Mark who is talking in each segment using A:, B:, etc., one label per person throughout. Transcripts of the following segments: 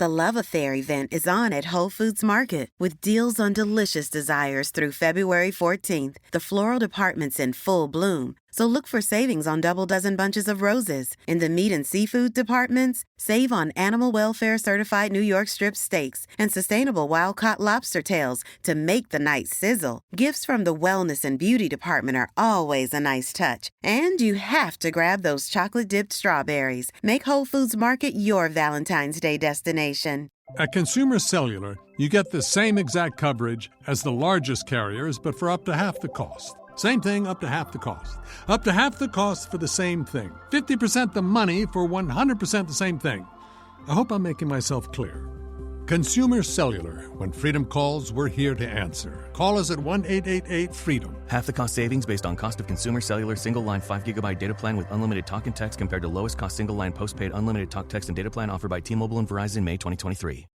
A: The Love Affair event is on at Whole Foods Market with deals on delicious desires through February 14th. The floral department's in full bloom, so look for savings on double dozen bunches of roses. In the meat and seafood departments, save on animal welfare certified New York strip steaks and sustainable wild-caught lobster tails to make the night sizzle. Gifts from the wellness and beauty department are always a nice touch. And you have to grab those chocolate-dipped strawberries. Make Whole Foods Market your Valentine's Day destination.
B: At Consumer Cellular, you get the same exact coverage as the largest carriers, but for up to half the cost. Same thing, up to half the cost. Up to half the cost for the same thing. 50% the money for 100% the same thing. I hope I'm making myself clear. Consumer Cellular. When freedom calls, we're here to answer. Call us at 1-888-FREEDOM.
C: Half the cost savings based on cost of Consumer Cellular single-line 5GB data plan with unlimited talk and text compared to lowest cost single-line postpaid unlimited talk, text, and data plan offered by T-Mobile and Verizon May 2023.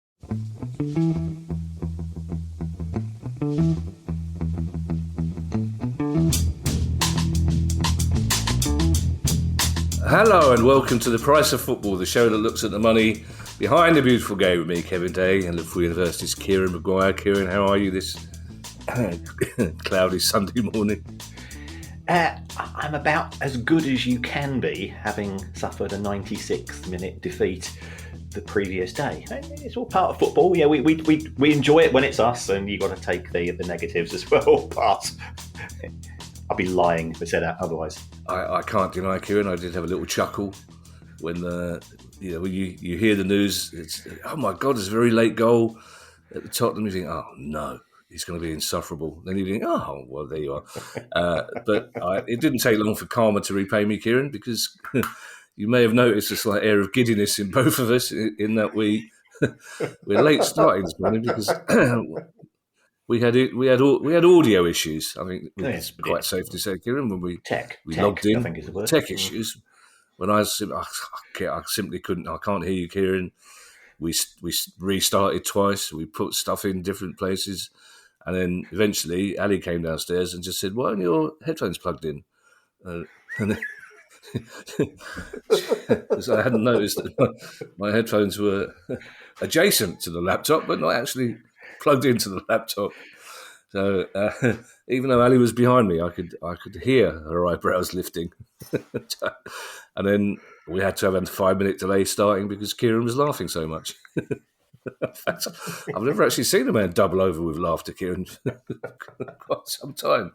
D: Hello and welcome to The Price of Football, the show that looks at the money behind the beautiful game with me, Kevin Day, and Liverpool University's Kieran Maguire. Kieran, how are you this cloudy Sunday morning?
E: I'm about as good as you can be, having suffered a 96th minute defeat the previous day. It's all part of football. Yeah, we enjoy it when it's us, and you've got to take the negatives as well. But I'd be lying if I said that otherwise.
D: I can't deny, Kieran, I did have a little chuckle when when you hear the news. It's, oh my God, it's a very late goal at the Tottenham. You think, oh no, he's going to be insufferable. Then you think, oh well, there you are. But it didn't take long for karma to repay me, Kieran, because you may have noticed a slight air of giddiness in both of us in that we're late starting this morning because we had audio issues. I think it's quite safe to say, Kieran, when we logged in.
E: I think is the word.
D: Tech issues. When I simply couldn't. I can't hear you, Kieran. We restarted twice. We put stuff in different places, and then eventually Ali came downstairs and just said, "Why aren't your headphones plugged in?" And then, so I hadn't noticed that my headphones were adjacent to the laptop, but not actually plugged into the laptop. So even though Ali was behind me, I could hear her eyebrows lifting. And then we had to have a 5-minute delay starting because Kieran was laughing so much. In fact, I've never actually seen a man double over with laughter, Kieran, quite some time.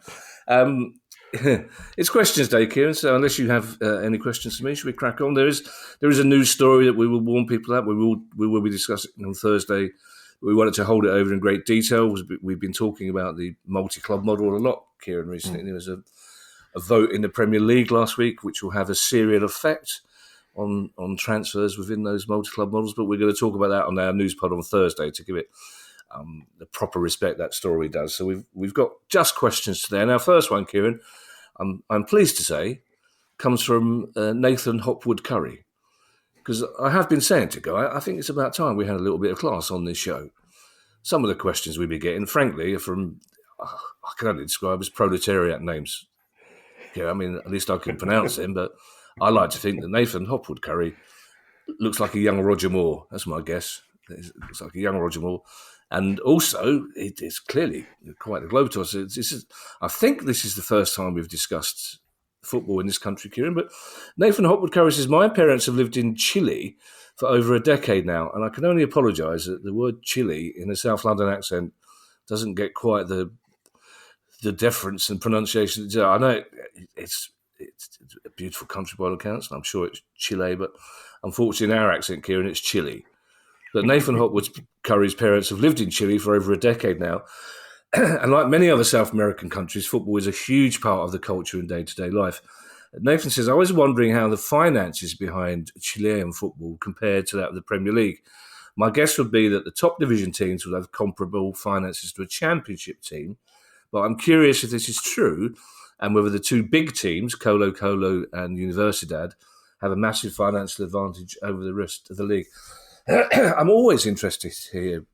D: It's questions day, Kieran, so unless you have any questions for me, should we crack on? There is a news story that we will warn people about. We will be discussing on Thursday. We wanted to hold it over in great detail. We've been talking about the multi-club model a lot, Kieran, recently. There was a vote in the Premier League last week, which will have a serial effect on transfers within those multi-club models. But we're going to talk about that on our news pod on Thursday to give it the proper respect that story does. So we've got just questions today. And our first one, Kieran, I'm pleased to say, comes from Nathan Hopwood Curry. Because I have been saying to Guy, I think it's about time we had a little bit of class on this show. Some of the questions we've been getting, frankly, are from, I can only describe as proletariat names. Yeah, I mean, at least I can pronounce them, but I like to think that Nathan Hopwood Curry looks like a young Roger Moore. That's my guess. It looks like a young Roger Moore. And also, it's clearly quite a globetrotter. I think this is the first time we've discussed football in this country, Kieran, but Nathan Hopwood Curry says, my parents have lived in Chile for over a decade now, and I can only apologise that the word Chile in a South London accent doesn't get quite the deference and pronunciation. I know it's a beautiful country by all accounts, and I'm sure it's Chile, but unfortunately in our accent, Kieran, it's Chile. But Nathan Hopwood Curry's parents have lived in Chile for over a decade now. And like many other South American countries, football is a huge part of the culture and day-to-day life. Nathan says, I was wondering how the finances behind Chilean football compared to that of the Premier League. My guess would be that the top division teams will have comparable finances to a championship team, but I'm curious if this is true and whether the two big teams, Colo Colo and Universidad, have a massive financial advantage over the rest of the league. I'm always interested to hear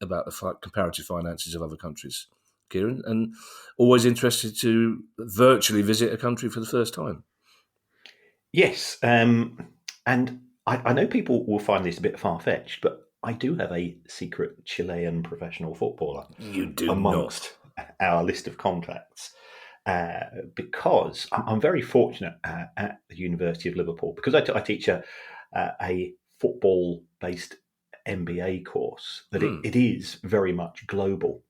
D: about the comparative finances of other countries, Kieran, and always interested to virtually visit a country for the first time.
E: Yes, and I know people will find this a bit far-fetched, but I do have a secret Chilean professional footballer
D: You do
E: amongst our list of contacts. Because I'm very fortunate at the University of Liverpool, because I teach a football-based MBA course, that it is very much global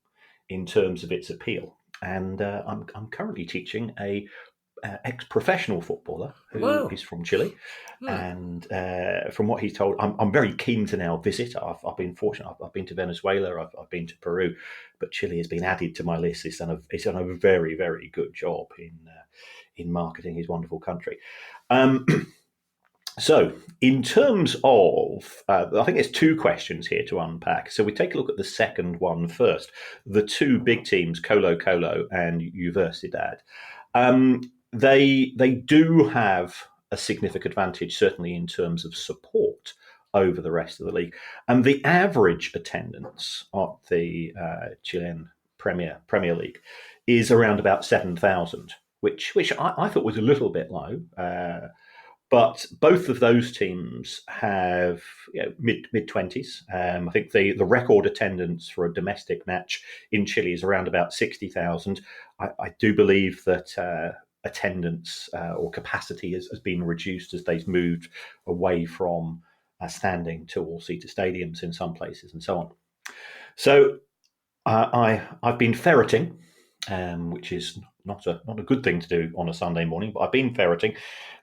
E: in terms of its appeal. And I'm currently teaching a ex-professional footballer who is from Chile, and from what he's told, I'm very keen to now visit. I've been fortunate. I've been to Venezuela. I've been to Peru, but Chile has been added to my list. It's done a very, very good job in marketing his wonderful country. So, in terms of, I think there's two questions here to unpack. So we take a look at the second one first. The two big teams, Colo Colo and Universidad, they do have a significant advantage, certainly in terms of support over the rest of the league. And the average attendance at the Chilean Premier League is around about 7,000, which I thought was a little bit low. But both of those teams have mid-20s. I think the record attendance for a domestic match in Chile is around about 60,000. I do believe that attendance or capacity has been reduced as they've moved away from standing to all-seater stadiums in some places and so on. So I've been ferreting, which is not a good thing to do on a Sunday morning, but I've been ferreting.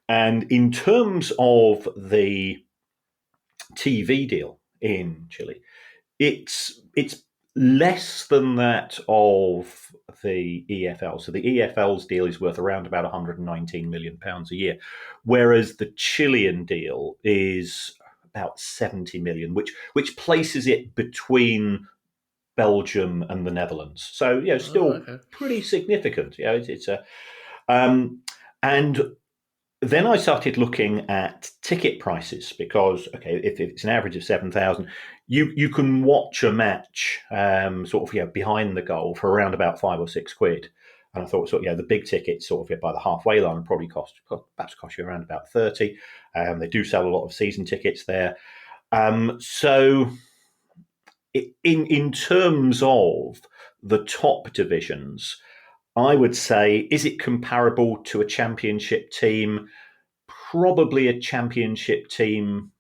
E: And in terms of the TV deal in Chile, it's less than that of the EFL. So the EFL's deal is worth around about £119 million a year, whereas the Chilean deal is about 70 million, which places it between Belgium and the Netherlands. So still pretty significant. It's a and then I started looking at ticket prices because, if it's an average of 7,000, you can watch a match behind the goal for around about £5 or £6. And I thought, the big tickets by the halfway line probably cost you around about 30. They do sell a lot of season tickets there. So in terms of the top divisions, I would say, is it comparable to a championship team? Probably a championship team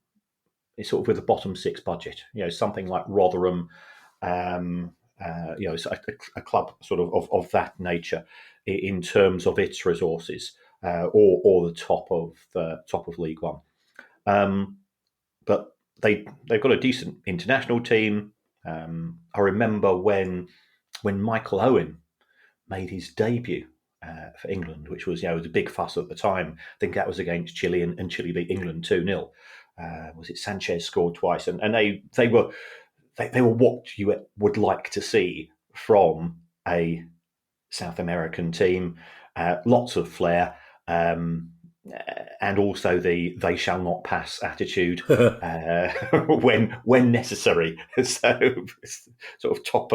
E: is with a bottom six budget. Something like Rotherham, a club of that nature in terms of its resources, or the top of League One. But they've got a decent international team. I remember when Michael Owen made his debut for England, which was was a big fuss at the time. I think that was against Chile, and Chile beat England 2-0. Was it Sanchez scored twice, and they were what you would like to see from a South American team. Lots of flair, and also the "they shall not pass" attitude when necessary. So top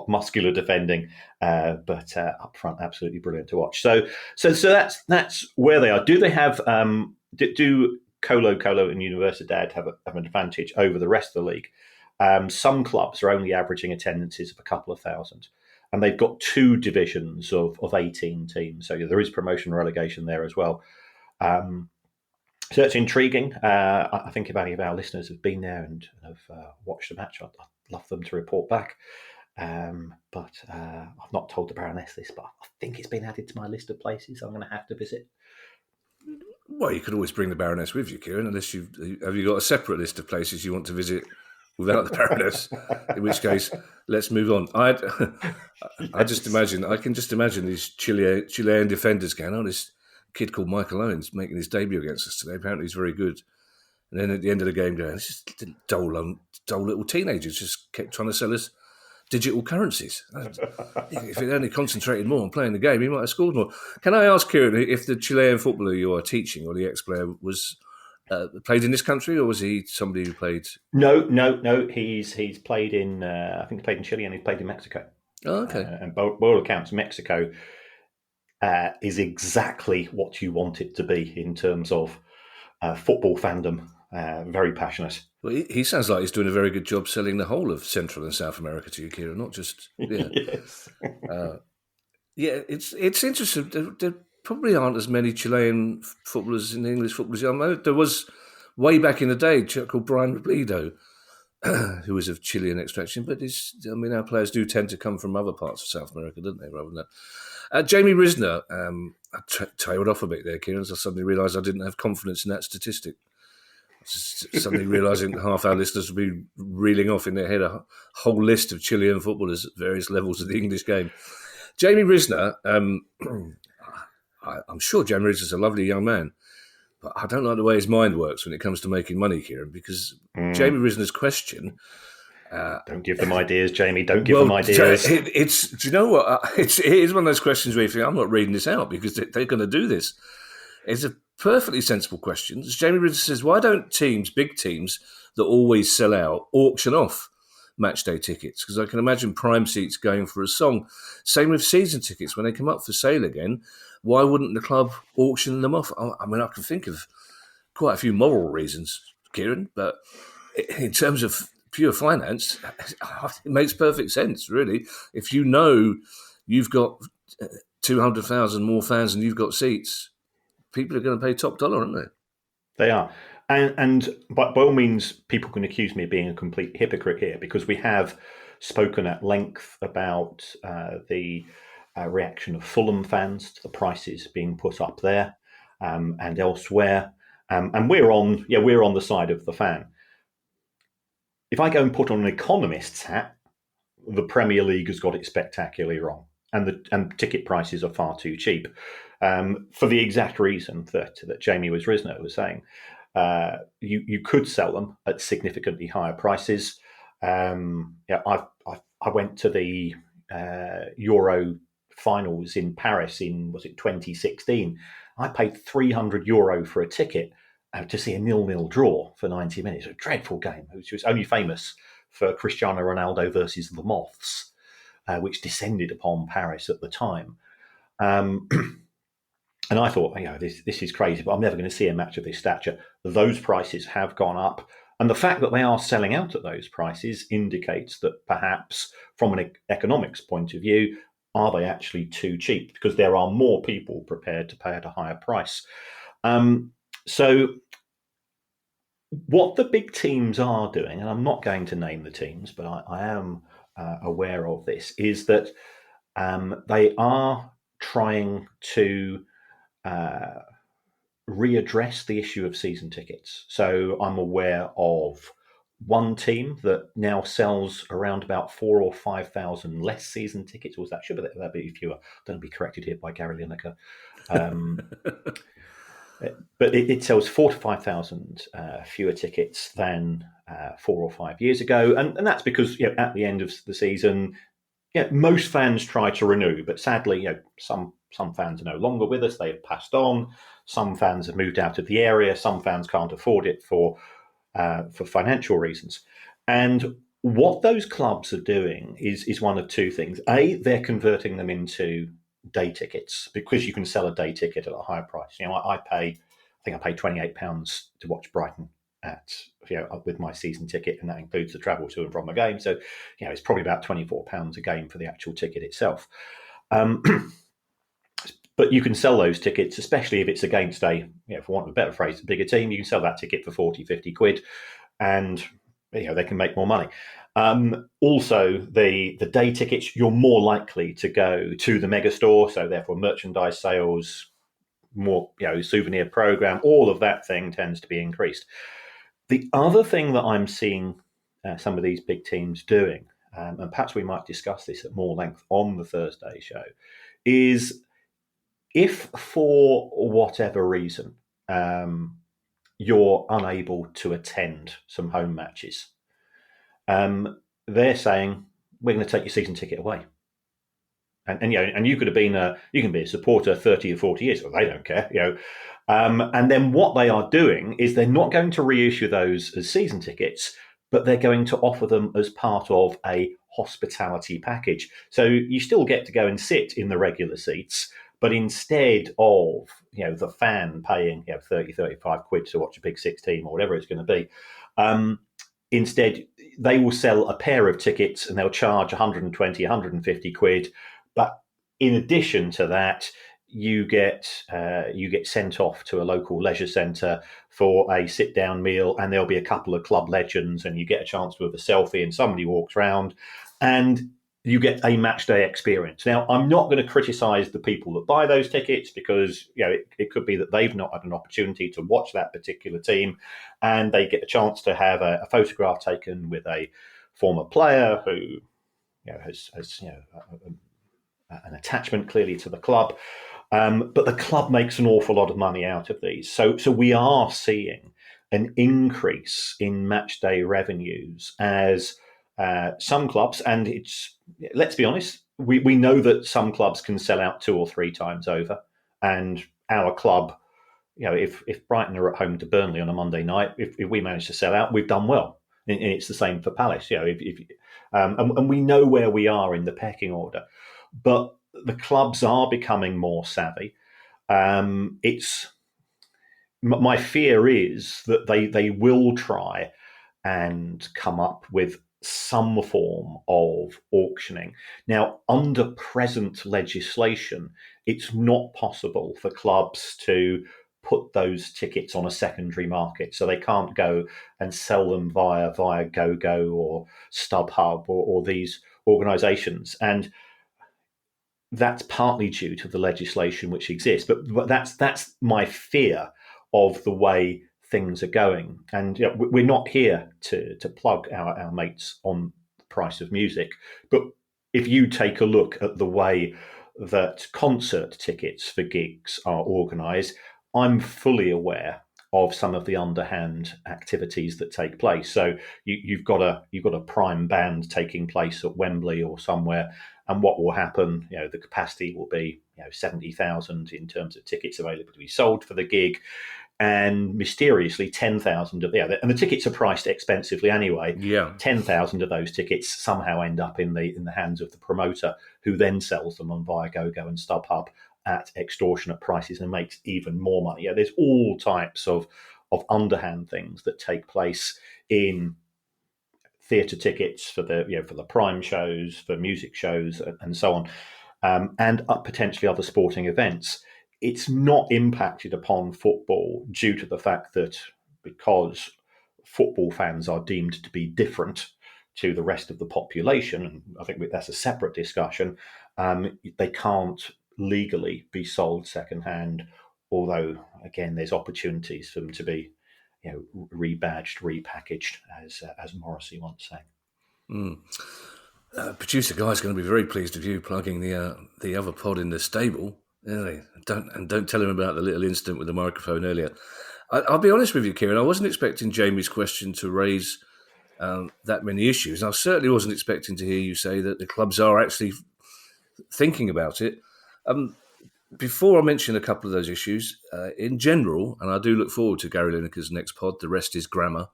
E: muscular defending, but up front absolutely brilliant to watch. So that's where they are. Do they have do Colo Colo and Universidad have an advantage over the rest of the league? Some clubs are only averaging attendances of a couple of thousand, and they've got two divisions of 18 teams. So there is promotion and relegation there as well. So it's intriguing. I think if any of our listeners have been there and have watched the match, I'd love them to report back. But I've not told the Baroness this, but I think it's been added to my list of places I'm going to have to visit.
D: Well, you could always bring the Baroness with you, Kieran, unless have you got a separate list of places you want to visit without the Baroness? In which case, let's move on. I can just imagine these Chilean defenders going, "Oh, this kid called Michael Owens making his debut against us today. Apparently, he's very good." And then at the end of the game, going, "This is dull little teenagers just kept trying to sell us digital currencies. If he'd only concentrated more on playing the game, he might have scored more." Can I ask, Kieran, if the Chilean footballer you are teaching, or the ex-player, was played in this country, or was he somebody who played?
E: No. He's played in. I think he played in Chile, and he played in Mexico.
D: Oh, okay.
E: And by all accounts, Mexico is exactly what you want it to be in terms of football fandom. Very passionate.
D: Well, he sounds like he's doing a very good job selling the whole of Central and South America to you, Kieran, not just
E: Yes.
D: Yeah, it's interesting. There probably aren't as many Chilean footballers in English football. I know there was way back in the day a chap called Brian Robledo, who was of Chilean extraction, but our players do tend to come from other parts of South America, don't they, rather than that. Jamie Risner, I tailed off a bit there, Kieran, as I suddenly realised I didn't have confidence in that statistic. Suddenly realising half our listeners will be reeling off in their head a whole list of Chilean footballers at various levels of the English game. Jamie Risner, I'm sure Jamie Risner's a lovely young man, but I don't like the way his mind works when it comes to making money, Kieran, because Jamie Risner's question...
E: don't give them ideas, Jamie. Don't give them ideas.
D: Do you know what? It is one of those questions where you think, I'm not reading this out because they're going to do this. It's a perfectly sensible question. As Jamie Risner says, why don't big teams that always sell out, auction off matchday tickets? Because I can imagine Prime Seats going for a song. Same with season tickets. When they come up for sale again, why wouldn't the club auction them off? I mean, I can think of quite a few moral reasons, Kieran, but in terms of pure finance, it makes perfect sense, really. If you know you've got 200,000 more fans than you've got seats, people are going to pay top dollar, aren't they?
E: They are. And by all means, people can accuse me of being a complete hypocrite here, because we have spoken at length about the reaction of Fulham fans to the prices being put up there and elsewhere. And we're on the side of the fan. If I go and put on an economist's hat, the Premier League has got it spectacularly wrong, and ticket prices are far too cheap, for the exact reason that Jamie Risner was saying. You could sell them at significantly higher prices. I went to the Euro finals in Paris in 2016. I paid €300 for a ticket to see a 0-0 draw for 90 minutes. A dreadful game, which was only famous for Cristiano Ronaldo versus the Moths, which descended upon Paris at the time. And I thought, this is crazy, but I'm never going to see a match of this stature. Those prices have gone up. And the fact that they are selling out at those prices indicates that perhaps from an economics point of view, are they actually too cheap? Because there are more people prepared to pay at a higher price. So what the big teams are doing, and I'm not going to name the teams, but I am aware of this, is that they are trying to readdress the issue of season tickets. So I'm aware of one team that now sells around about 4,000 or 5,000 less season tickets. Or that should be fewer. Don't be corrected here by Gary Lineker. But it sells 4,000 to 5,000 fewer tickets than 4 or 5 years ago, and that's because at the end of the season, most fans try to renew, but sadly, some fans are no longer with us. They have passed on. Some fans have moved out of the area. Some fans can't afford it for financial reasons. And what those clubs are doing is one of two things. A, they're converting them into day tickets, because you can sell a day ticket at a higher price. I paid £28 to watch Brighton with my season ticket, and that includes the travel to and from a game. So, it's probably about £24 a game for the actual ticket itself. But you can sell those tickets, especially if it's against for want of a better phrase, a bigger team. You can sell that ticket for 40, 50 quid, and they can make more money. Also, the day tickets, you're more likely to go to the mega store, so therefore merchandise sales, more souvenir program, all of that thing tends to be increased. The other thing that I'm seeing some of these big teams doing, and perhaps we might discuss this at more length on the Thursday show, is if for whatever reason you're unable to attend some home matches, they're saying, we're going to take your season ticket away. And you could have been you can be a supporter 30 or 40 years, well, they don't care, and then what they are doing is they're not going to reissue those as season tickets, but they're going to offer them as part of a hospitality package. So you still get to go and sit in the regular seats, but instead of the fan paying 30, 35 quid to watch a Big Six team or whatever it's going to be, Instead, they will sell a pair of tickets and they'll charge 120, 150 quid. But in addition to that, you get sent off to a local leisure centre for a sit-down meal, and there'll be a couple of club legends, and you get a chance to have a selfie, and somebody walks around, and you get a match day experience. Now, I'm not going to criticise the people that buy those tickets, because it could be that they've not had an opportunity to watch that particular team, and they get a chance to have a photograph taken with a former player who has an attachment clearly to the club. But the club makes an awful lot of money out of these. So we are seeing an increase in match day revenues as some clubs, and let's be honest, we know that some clubs can sell out 2 or 3 times over. And our club, if Brighton are at home to Burnley on a Monday night, if we manage to sell out, we've done well. And it's the same for Palace. And we know where we are in the pecking order. But the clubs are becoming more savvy. My fear is that they will try and come up with some form of auctioning. Now, under present legislation, it's not possible for clubs to put those tickets on a secondary market. So they can't go and sell them via GoGo or StubHub or these organisations. And that's partly due to the legislation which exists. But that's my fear of the way things are going. And we're not here to plug our mates on the price of music. But if you take a look at the way that concert tickets for gigs are organised, I'm fully aware of some of the underhand activities that take place. So you've got a prime band taking place at Wembley or somewhere, and what will happen? The capacity will be 70,000 in terms of tickets available to be sold for the gig, and mysteriously 10,000 of and the tickets are priced expensively anyway. 10,000 of those tickets somehow end up in the hands of the promoter, who then sells them on via GoGo and StubHub at extortionate prices and makes even more money. There's all types of underhand things that take place in theatre tickets for the prime shows, for music shows, and so on, and potentially other sporting events. It's not impacted upon football due to the fact that, because football fans are deemed to be different to the rest of the population, and I think that's a separate discussion, they can't legally be sold secondhand, although again there's opportunities for them to be rebadged, repackaged, as Morrissey once sang.
D: Producer Guy's going to be very pleased with you plugging the other pod in the stable. Don't tell him about the little incident with the microphone earlier. I'll be honest with you, Kieran, I wasn't expecting Jamie's question to raise that many issues. I certainly wasn't expecting to hear you say that the clubs are actually thinking about it. Before I mention a couple of those issues, in general, and I do look forward to Gary Lineker's next pod, The Rest is Grammar.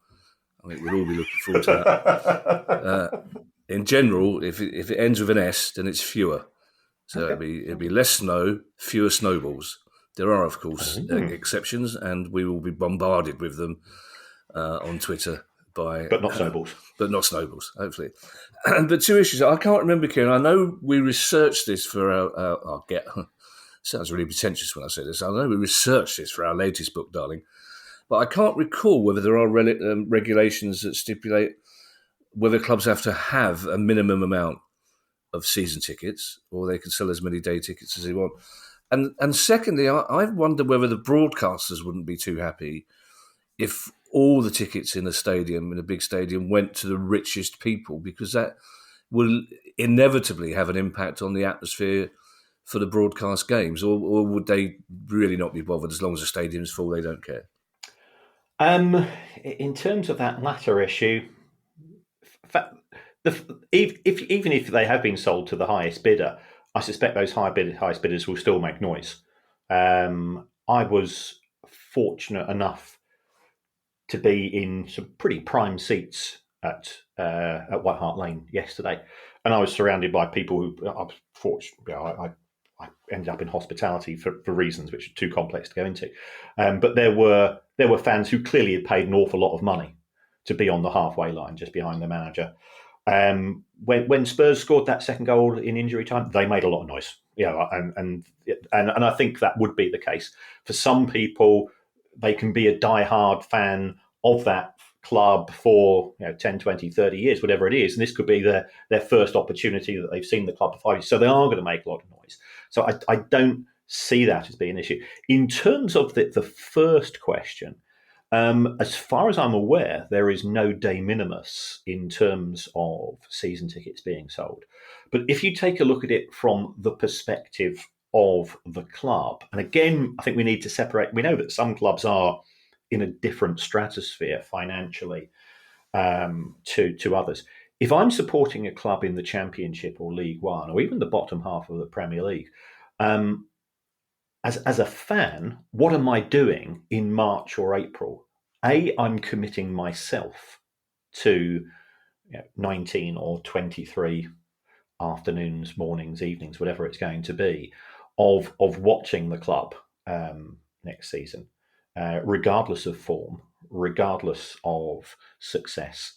D: I think we'll all be looking forward to that. In general, if it ends with an S, then it's fewer. So it'll be less snow, fewer snowballs. There are, of course, exceptions, and we will be bombarded with them on Twitter. But
E: not snowballs.
D: But not snowballs, hopefully. But 2 issues. I can't remember, Kieran. I know we researched this for our sounds really pretentious when I say this. I know we researched this for our latest book, darling. But I can't recall whether there are regulations that stipulate whether clubs have to have a minimum amount of season tickets, or they can sell as many day tickets as they want. And secondly, I wonder whether the broadcasters wouldn't be too happy if all the tickets in a big stadium, went to the richest people, because that will inevitably have an impact on the atmosphere for the broadcast games, or would they really not be bothered as long as the stadium's full? They don't care.
E: In terms of that latter issue, even if they have been sold to the highest bidder, I suspect those highest bidders will still make noise. I was fortunate enough to be in some pretty prime seats at White Hart Lane yesterday, and I was surrounded by people who I was fortunate. I ended up in hospitality for reasons which are too complex to go into, but there were fans who clearly had paid an awful lot of money to be on the halfway line, just behind the manager. When Spurs scored that second goal in injury time, they made a lot of noise. And I think that would be the case. For some people, they can be a diehard fan of that club for 10, 20, 30 years, whatever it is. And this could be their first opportunity that they've seen the club for 5 years. So they are going to make a lot of noise. So I don't see that as being an issue. In terms of the first question, as far as I'm aware, there is no de minimis in terms of season tickets being sold. But if you take a look at it from the perspective of the club, and again, I think we need to separate. We know that some clubs are in a different stratosphere financially to others. If I'm supporting a club in the Championship or League One, or even the bottom half of the Premier League, as a fan, what am I doing in March or April? I'm committing myself to 19 or 23 afternoons, mornings, evenings, whatever it's going to be, of watching the club next season, regardless of form, regardless of success,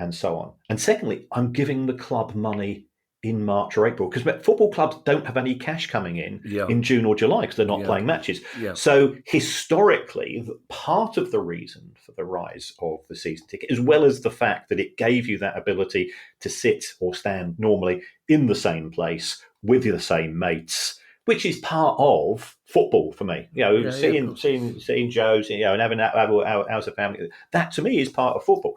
E: and so on. And secondly, I'm giving the club money in March or April, because football clubs don't have any cash coming in June or July because they're not playing matches. Yeah. So historically, part of the reason for the rise of the season ticket, as well as the fact that it gave you that ability to sit or stand normally in the same place with the same mates, which is part of football for me. Seeing Joe, and having that as a family, that to me is part of football.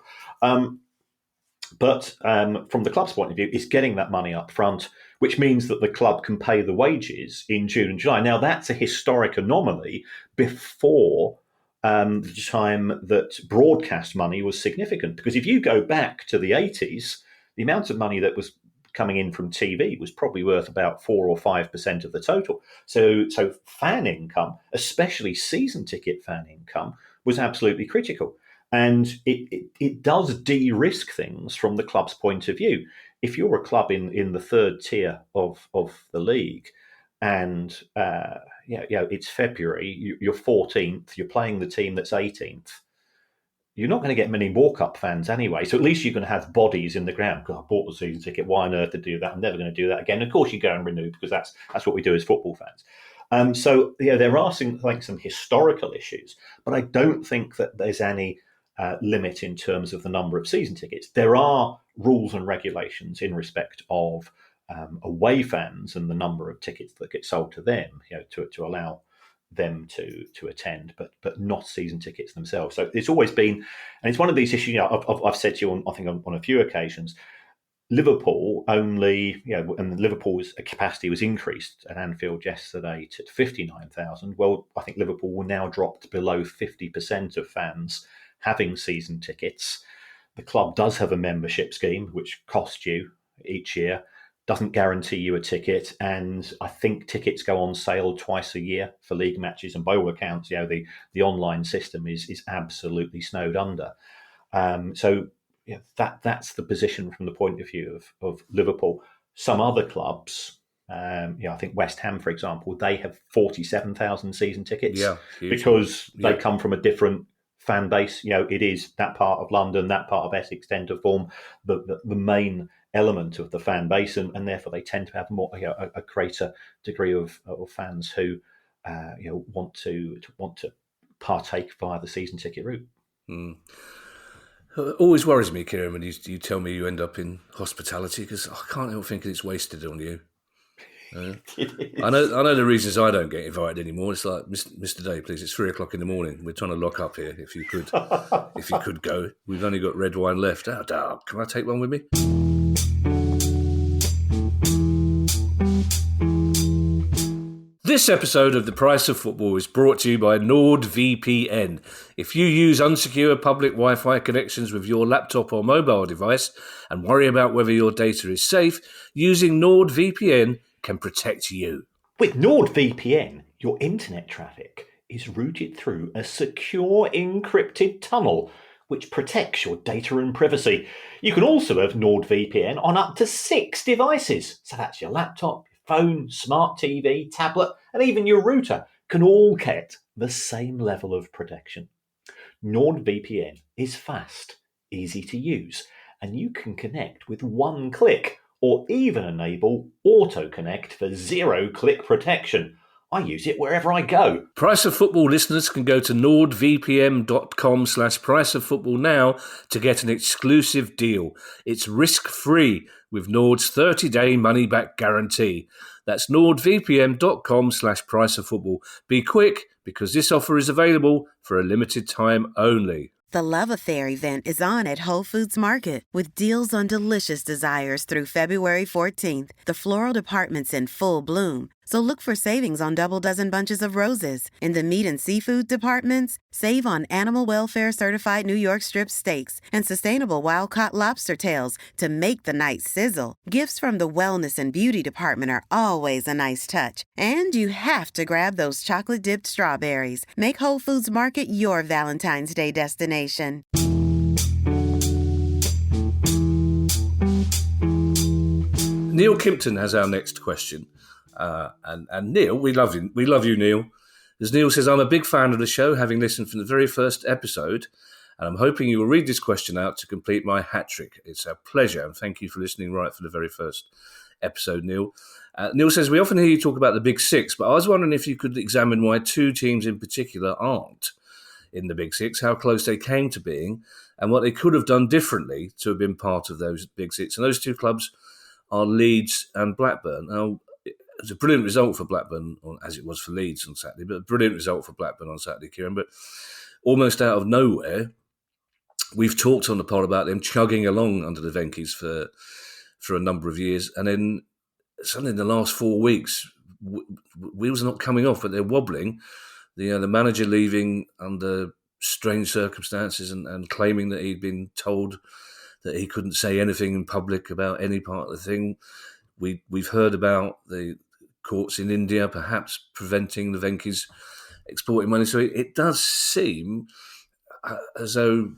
E: But from the club's point of view, it's getting that money up front, which means that the club can pay the wages in June and July. Now, that's a historic anomaly before the time that broadcast money was significant. Because if you go back to the 80s, the amount of money that was coming in from TV was probably worth about 4 or 5% of the total. So fan income, especially season ticket fan income, was absolutely critical. And it does de-risk things from the club's point of view. If you're a club in the third tier of the league, and it's February, you're 14th, you're playing the team that's 18th, you're not going to get many walk-up fans anyway. So at least you're going to have bodies in the ground. God, I bought the season ticket. Why on earth to do that? I'm never going to do that again. Of course, you go and renew, because that's what we do as football fans. So there are some historical issues, but I don't think that there's any limit in terms of the number of season tickets. There are rules and regulations in respect of away fans and the number of tickets that get sold to them, to allow them to attend, but not season tickets themselves. So it's always been, and it's one of these issues. I've said to you on a few occasions, Liverpool only, and Liverpool's capacity was increased at Anfield yesterday to 59,000. Well, I think Liverpool will now drop to below 50% of fans having season tickets. The club does have a membership scheme which costs you each year, doesn't guarantee you a ticket, and I think tickets go on sale twice a year for league matches, and by all accounts, the online system is absolutely snowed under. So that's the position from the point of view of Liverpool. Some other clubs, I think West Ham, for example, they have 47,000 season tickets because they come from a different fan base. It is that part of London, that part of Essex tend to form the main element of the fan base, and therefore they tend to have more a greater degree of fans who want to partake via the season ticket route.
D: It always worries me, Kieran, when you tell me you end up in hospitality, because I can't help thinking it's wasted on you. I know the reasons I don't get invited anymore. It's like, Mr. Day, please, it's 3:00 in the morning. We're trying to lock up here. If you could go. We've only got red wine left. Oh, can I take one with me? This episode of The Price of Football is brought to you by NordVPN. If you use unsecure public Wi-Fi connections with your laptop or mobile device and worry about whether your data is safe, using NordVPN can protect you.
E: With NordVPN, your internet traffic is routed through a secure encrypted tunnel which protects your data and privacy. You can also have NordVPN on up to 6 devices. So that's your laptop, phone, smart TV, tablet, and even your router can all get the same level of protection. NordVPN is fast, easy to use, and you can connect with one click or even enable auto-connect for zero-click protection. I use it wherever I go.
D: Price of Football listeners can go to nordvpn.com/priceoffootball now to get an exclusive deal. It's risk-free with Nord's 30-day money-back guarantee. That's nordvpn.com/priceoffootball. Be quick, because this offer is available for a limited time only.
A: The Love Affair event is on at Whole Foods Market with deals on delicious desires through February 14th. The floral department's in full bloom, so look for savings on double dozen bunches of roses. In the meat and seafood departments, save on animal welfare certified New York strip steaks and sustainable wild-caught lobster tails to make the night sizzle. Gifts from the wellness and beauty department are always a nice touch. And you have to grab those chocolate-dipped strawberries. Make Whole Foods Market your Valentine's Day destination.
D: Neil Kimpton has our next question. And Neil, we love you. We love you, Neil. As Neil says, I'm a big fan of the show, having listened from the very first episode, and I'm hoping you will read this question out to complete my hat trick. It's a pleasure, and thank you for listening right from the very first episode, Neil. Neil says, we often hear you talk about the Big Six, but I was wondering if you could examine why two teams in particular aren't in the Big Six, how close they came to being, and what they could have done differently to have been part of those Big Six. And those two clubs are Leeds and Blackburn. Now, it was a brilliant result for Blackburn, as it was for Leeds on Saturday, but a brilliant result for Blackburn on Saturday, Kieran. But almost out of nowhere, we've talked on the pod about them chugging along under the Venky's for a number of years, and then suddenly in the last 4 weeks, wheels are not coming off, but they're wobbling. The manager leaving under strange circumstances and claiming that he'd been told that he couldn't say anything in public about any part of the thing. We've heard about the courts in India perhaps preventing the Venky's exporting money. So it does seem as though,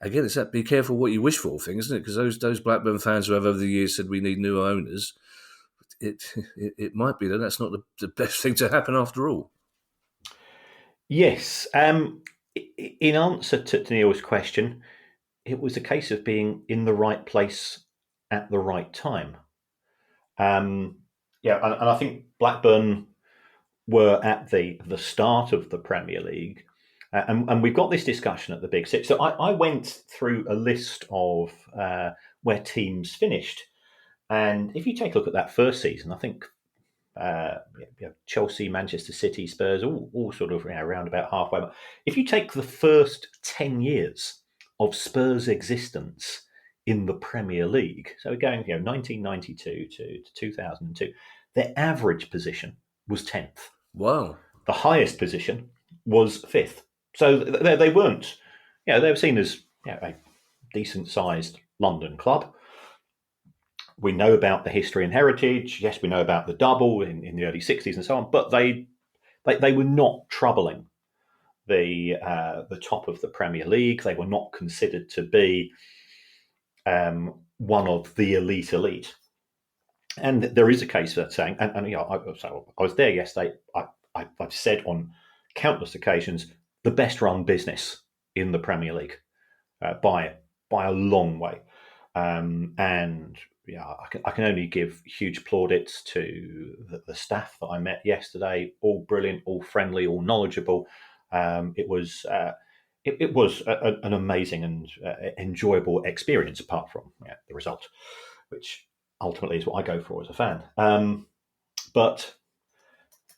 D: again, it's that be careful what you wish for thing, isn't it? Because those Blackburn fans who have over the years said we need new owners, it might be that that's not the best thing to happen after all.
E: Yes. In answer to Neil's question, it was a case of being in the right place at the right time. And I think Blackburn were at the start of the Premier League, and we've got this discussion at the Big Six. So I went through a list of where teams finished, and if you take a look at that first season, I think Chelsea, Manchester City, Spurs, all sort of around about halfway. If you take the first 10 years of Spurs' existence in the Premier League, so going 1992 to 2002, their average position was 10th.
D: Wow.
E: The highest position was 5th. So they weren't, they were seen as a decent-sized London club. We know about the history and heritage. Yes, we know about the double in the early 60s and so on, but they were not troubling the top of the Premier League. They were not considered to be one of the elite. And there is a case for that saying, and I was there yesterday. I've said on countless occasions, the best run business in the Premier League by a long way. I can only give huge plaudits to the staff that I met yesterday. All brilliant, all friendly, all knowledgeable. It was an amazing and enjoyable experience, apart from the result, which ultimately is what I go for as a fan. But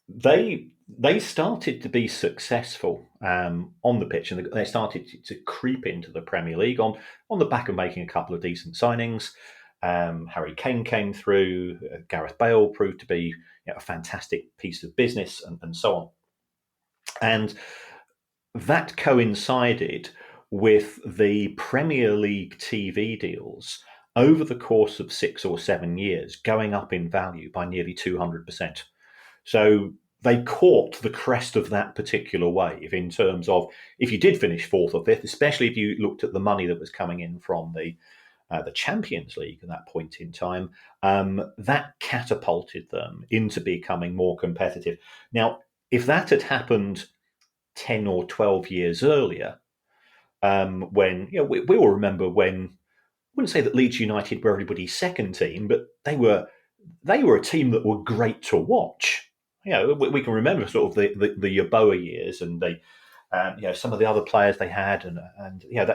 E: they started to be successful on the pitch, and they started to creep into the Premier League on the back of making a couple of decent signings. Harry Kane came through. Gareth Bale proved to be a fantastic piece of business, and so on. And that coincided with the Premier League TV deals over the course of 6 or 7 years going up in value by nearly 200%. So they caught the crest of that particular wave in terms of, if you did finish 4th or 5th, especially if you looked at the money that was coming in from the Champions League at that point in time, that catapulted them into becoming more competitive. Now, if that had happened 10 or 12 years earlier, when we all remember when, I wouldn't say that Leeds United were everybody's second team, but they were a team that were great to watch. We can remember sort of the Yeboah years, and some of the other players they had, and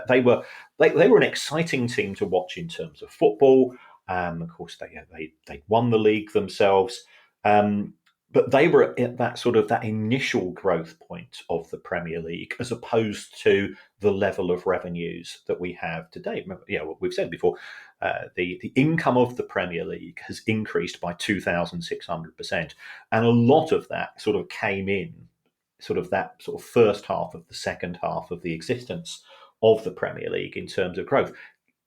E: they were an exciting team to watch in terms of football. Of course, they won the league themselves, but they were at that initial growth point of the Premier League, as opposed to the level of revenues that we have today. Remember, what we've said before, the income of the Premier League has increased by 2,600%, and a lot of that sort of came in that first half of the second half of the existence of the Premier League in terms of growth.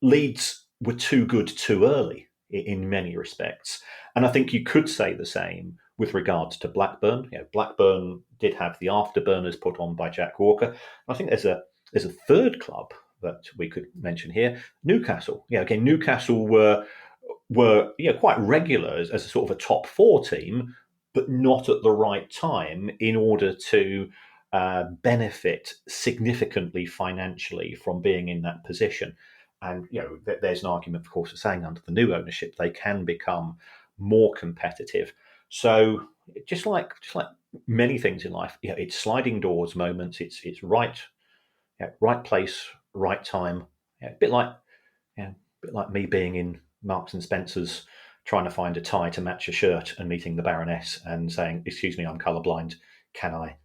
E: Leeds were too good too early in many respects, and I think you could say the same with regards to Blackburn. Blackburn did have the afterburners put on by Jack Walker. I think there's a third club that we could mention here, Newcastle. Newcastle were quite regular as a sort of a top four team, but not at the right time in order to benefit significantly financially from being in that position. And there's an argument, of course, of saying under the new ownership they can become more competitive. So just like many things in life, it's sliding doors moments. It's right place, right time. A bit like me being in Marks and Spencer's trying to find a tie to match a shirt and meeting the Baroness and saying, "Excuse me, I'm colourblind. Can I?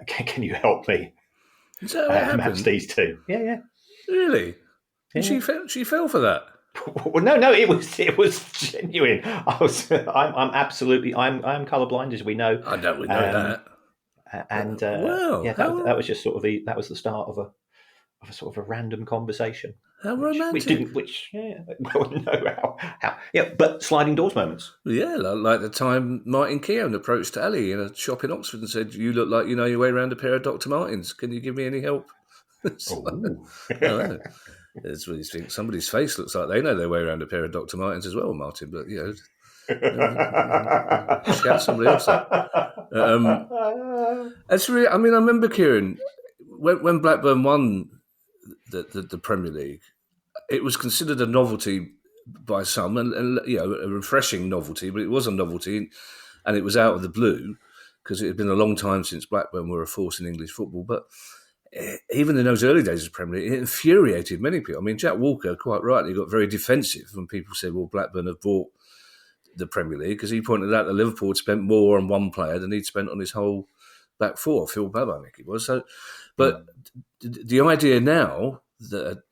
E: Can you help me
D: Is that what happened?
E: Match these two?" Yeah.
D: Really?
E: Yeah.
D: She fell for that.
E: Well, no, it was genuine. I'm colourblind, as we know.
D: I don't know that.
E: And that was just that was the start of a sort of a random conversation.
D: How romantic!
E: But sliding doors moments.
D: Yeah, like the time Martin Keown approached Ali in a shop in Oxford and said, "You look like you know your way around a pair of Dr. Martens. Can you give me any help?" It's what you think. Somebody's face looks like they know their way around a pair of Dr. Martens as well, Martin. But shout somebody else up. That's really. I mean, I remember, Kieran, when Blackburn won the Premier League, it was considered a novelty by some, and a refreshing novelty. But it was a novelty, and it was out of the blue because it had been a long time since Blackburn were a force in English football. But even in those early days of Premier League, it infuriated many people. I mean, Jack Walker, quite rightly, got very defensive when people said, "Well, Blackburn have bought the Premier League," because he pointed out that Liverpool had spent more on one player than he'd spent on his whole back four, Phil Babb, I think it was. So, but the idea now that,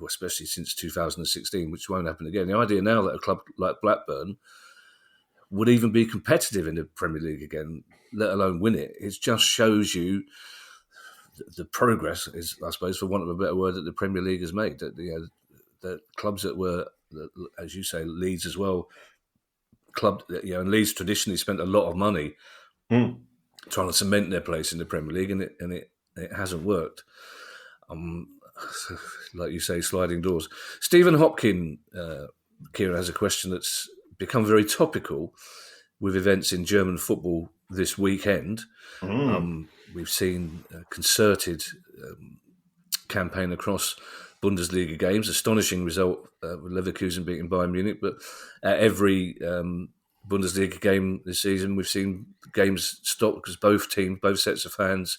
D: especially since 2016, which won't happen again, the idea now that a club like Blackburn would even be competitive in the Premier League again, let alone win it, it just shows you the progress is, I suppose, for want of a better word, that the Premier League has made. That the clubs that were, as you say, Leeds as well, and Leeds traditionally spent a lot of money trying to cement their place in the Premier League, and it hasn't worked. Like you say, sliding doors. Stephen Hopkin, Kieran, has a question that's become very topical with events in German football this weekend. We've seen a concerted campaign across Bundesliga games. Astonishing result with Leverkusen beating Bayern Munich. But at every Bundesliga game this season, we've seen games stopped because both sets of fans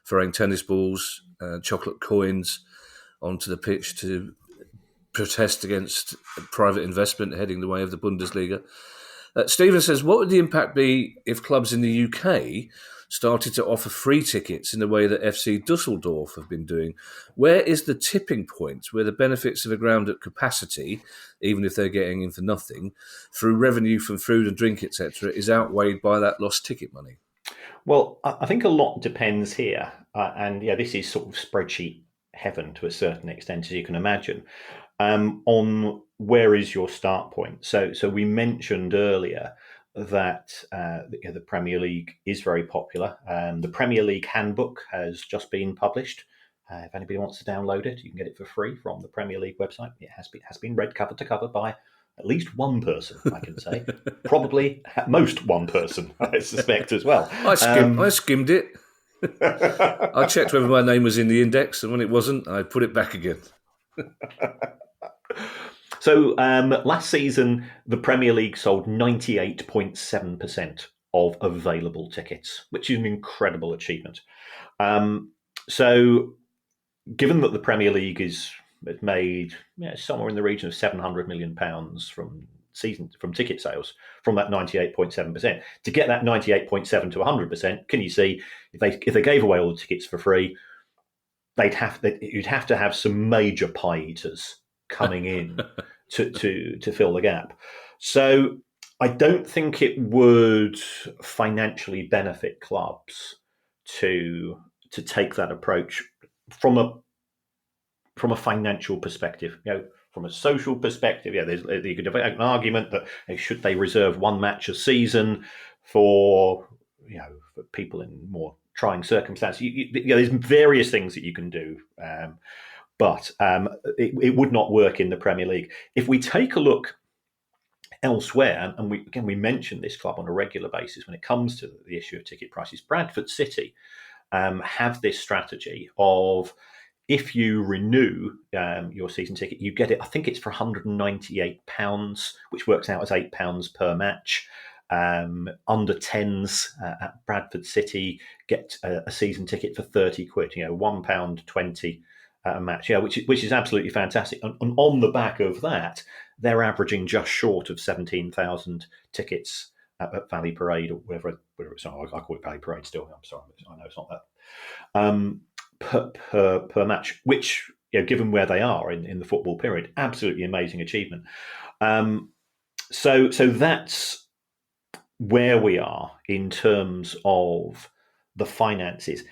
D: throwing tennis balls, chocolate coins onto the pitch to protest against private investment heading the way of the Bundesliga. Stephen says, what would the impact be if clubs in the UK started to offer free tickets in the way that FC Dusseldorf have been doing? Where is the tipping point where the benefits of a ground at capacity, even if they're getting in for nothing, through revenue from food and drink, etc., is outweighed by that lost ticket money?
E: Well, I think a lot depends here. This is sort of spreadsheet heaven to a certain extent, as you can imagine, on where is your start point. So we mentioned earlier that the Premier League is very popular. The Premier League handbook has just been published. If anybody wants to download it, you can get it for free from the Premier League website. It has been read cover to cover by at least one person, I can say. Probably at most one person, I suspect, as well.
D: I skimmed it. I checked whether my name was in the index, and when it wasn't, I put it back again.
E: So last season, the Premier League sold 98.7% of available tickets, which is an incredible achievement. So given that the Premier League has made somewhere in the region of £700 million from ticket sales from that 98.7%, to get that 98.7 to 100%, can you see if they gave away all the tickets for free, you'd have to have some major pie eaters coming in to fill the gap. So I don't think it would financially benefit clubs to take that approach from a financial perspective. From a social perspective, you could debate an argument that should they reserve one match a season for people in more trying circumstances. There's various things that you can do, but it would not work in the Premier League. If we take a look elsewhere, and we mention this club on a regular basis when it comes to the issue of ticket prices, Bradford City have this strategy of, if you renew your season ticket, you get it, I think it's for £198, which works out as £8 per match. Under 10s at Bradford City get a season ticket for £30, £1.20 a match, which is absolutely fantastic. And on the back of that, they're averaging just short of 17,000 tickets at Valley Parade, or whatever it's. I call it Valley Parade still. I'm sorry, I know it's not that. Per match, which, given where they are in the football period, absolutely amazing achievement. So that's where we are in terms of the finances.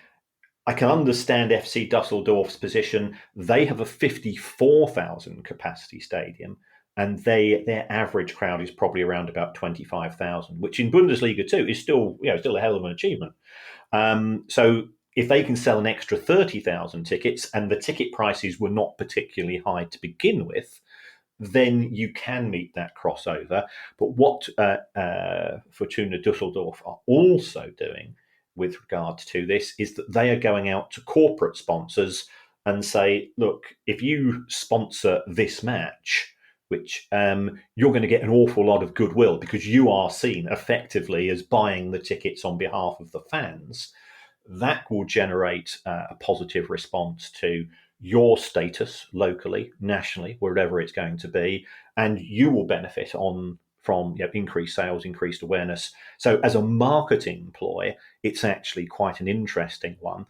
E: I can understand FC Dusseldorf's position. They have a 54,000 capacity stadium, and their average crowd is probably around about 25,000, which in Bundesliga 2 is still a hell of an achievement. So if they can sell an extra 30,000 tickets, and the ticket prices were not particularly high to begin with, then you can meet that crossover. But what Fortuna Düsseldorf are also doing with regards to this is that they are going out to corporate sponsors and say, look, if you sponsor this match, which you're going to get an awful lot of goodwill because you are seen effectively as buying the tickets on behalf of the fans, that will generate a positive response to your status locally, nationally, wherever it's going to be, and you will benefit from increased sales, increased awareness. So as a marketing ploy, it's actually quite an interesting one.